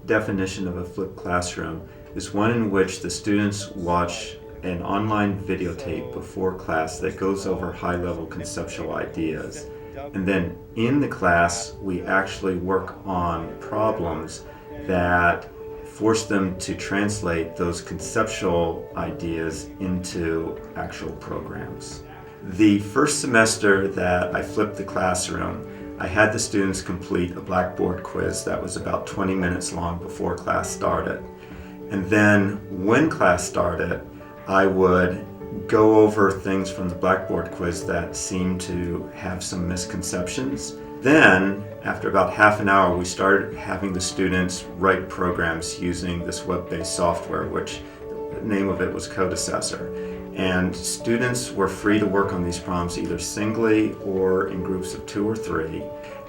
definition of a flipped classroom is one in which the students watch an online videotape before class that goes over high-level conceptual ideas. And then in the class, we actually work on problems that force them to translate those conceptual ideas into actual programs. The first semester that I flipped the classroom, I had the students complete a blackboard quiz that was about 20 minutes long before class started. And then when class started, I would go over things from the blackboard quiz that seemed to have some misconceptions. Then, after about half an hour, we started having the students write programs using this web-based software, which the name of it was Assessor. And students were free to work on these problems either singly or in groups of 2 or 3.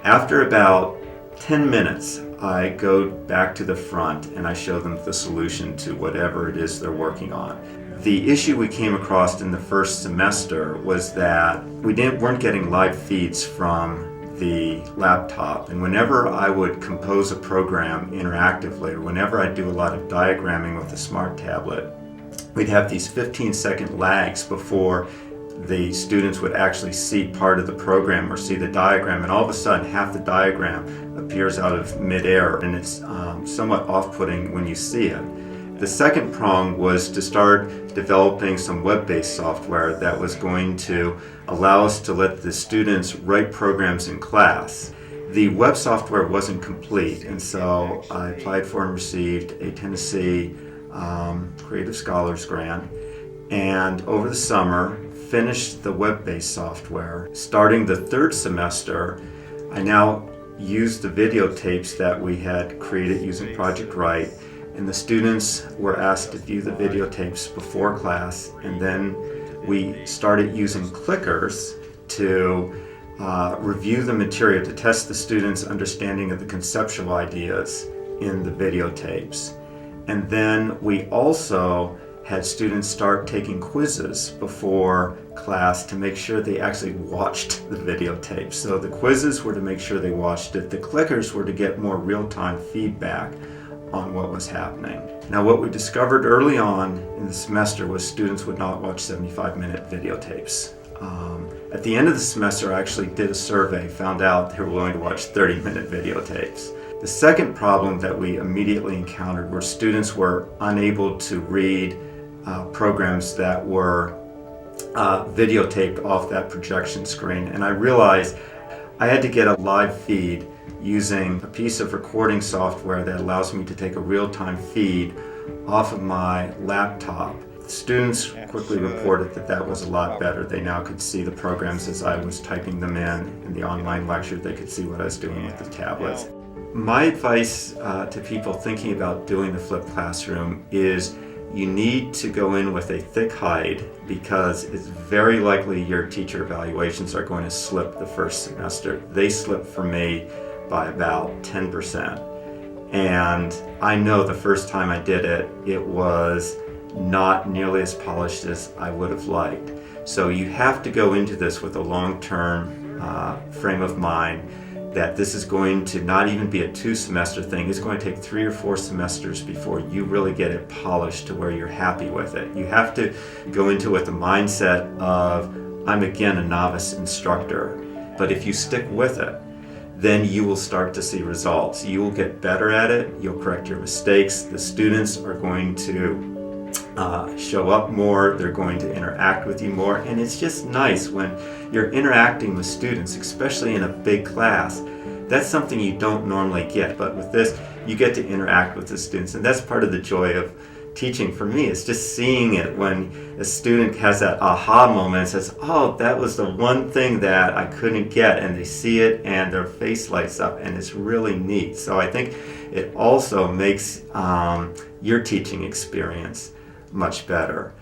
After about 10 minutes, I go back to the front and I show them the solution to whatever it is they're working on. The issue we came across in the first semester was that we weren't getting live feeds from the laptop, and whenever I would compose a program interactively, or whenever I do a lot of diagramming with a smart tablet, we'd have these 15-second lags before the students would actually see part of the program or see the diagram, and all of a sudden half the diagram appears out of midair, and it's somewhat off-putting when you see it. The second prong was to start developing some web-based software that was going to allow us to let the students write programs in class. The web software wasn't complete, and so I applied for and received a Tennessee Creative Scholars Grant, and over the summer finished the web-based software. Starting the third semester, I now used the videotapes that we had created using Project Write, and the students were asked to view the videotapes before class, and then we started using clickers to review the material to test the students' understanding of the conceptual ideas in the videotapes. And then we also had students start taking quizzes before class to make sure they actually watched the videotape. So the quizzes were to make sure they watched it. The clickers were to get more real-time feedback on what was happening. Now, what we discovered early on in the semester was students would not watch 75-minute videotapes. At the end of the semester, I actually did a survey, found out they were willing to watch 30-minute videotapes. The second problem that we immediately encountered were students were unable to read programs that were videotaped off that projection screen, and I realized I had to get a live feed using a piece of recording software that allows me to take a real-time feed off of my laptop. The students quickly reported that that was a lot better. They now could see the programs as I was typing them in the online lecture. They could see what I was doing with the tablets. My advice to people thinking about doing the flipped classroom is you need to go in with a thick hide, because it's very likely your teacher evaluations are going to slip the first semester. They slipped for me by about 10%. And I know the first time I did it, it was not nearly as polished as I would have liked. So you have to go into this with a long-term frame of mind that this is going to not even be a 2-semester thing. It's going to take 3 or 4 semesters before you really get it polished to where you're happy with it. You have to go into it with the mindset of, I'm again a novice instructor, but if you stick with it, then you will start to see results. You will get better at it, you'll correct your mistakes, the students are going to show up more, they're going to interact with you more, and it's just nice when you're interacting with students, especially in a big class. That's something you don't normally get, but with this, you get to interact with the students, and that's part of the joy of teaching for me. It's just seeing it when a student has that aha moment and says, oh, that was the one thing that I couldn't get, and they see it and their face lights up, and it's really neat. So I think it also makes your teaching experience much better.